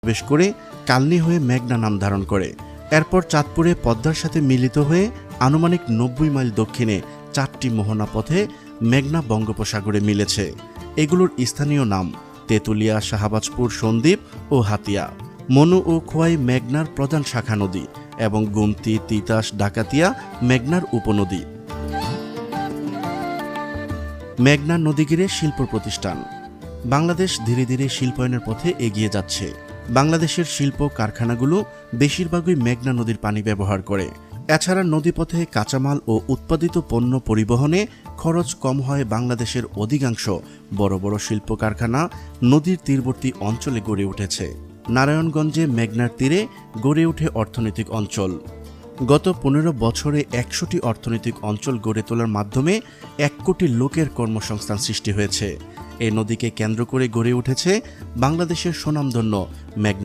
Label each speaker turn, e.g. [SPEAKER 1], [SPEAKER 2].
[SPEAKER 1] প্রবেশ করে কালনী হয়ে মেঘনা নাম ধারণ করে। এরপর চাঁদপুরে পদ্মার সাথে মিলিত হয়ে আনুমানিক ৯০ মাইল দক্ষিণে ৪টি মোহনা পথে মেঘনা বঙ্গোপসাগরে মিলেছে। এগুলোর স্থানীয় নাম তেঁতুলিয়া, শাহবাজপুর, সন্দ্বীপ ও হাতিয়া। মনু ও খোয়াই মেঘনার প্রধান শাখা নদী এবং গুমতি, তিতাস, ডাকাতিয়া মেঘনার উপনদী। মেঘনা নদী ঘিরে শিল্প প্রতিষ্ঠান। বাংলাদেশ ধীরে ধীরে শিল্পায়নের পথে এগিয়ে যাচ্ছে। বাংলাদেশের শিল্প কারখানাগুলো বেশিরভাগই মেঘনা নদীর পানি ব্যবহার করে। এছাড়া নদীপথে কাঁচামাল ও উৎপাদিত পণ্য পরিবহনে খরচ কম হয়। বাংলাদেশের অধিকাংশ বড় বড় শিল্প কারখানা নদীর তীরবর্তী অঞ্চলে গড়ে উঠেছে। নারায়ণগঞ্জে মেঘনার তীরে গড়ে ওঠে অর্থনৈতিক অঞ্চল। গত ১৫ বছরে ১০০টি অর্থনৈতিক অঞ্চল গড়ে তোলার মাধ্যমে ১ কোটি লোকের কর্মসংস্থান সৃষ্টি হয়েছে। এই নদীকে কেন্দ্র করে গড়ে উঠেছে বাংলাদেশের স্বনামধন্য মেঘনা।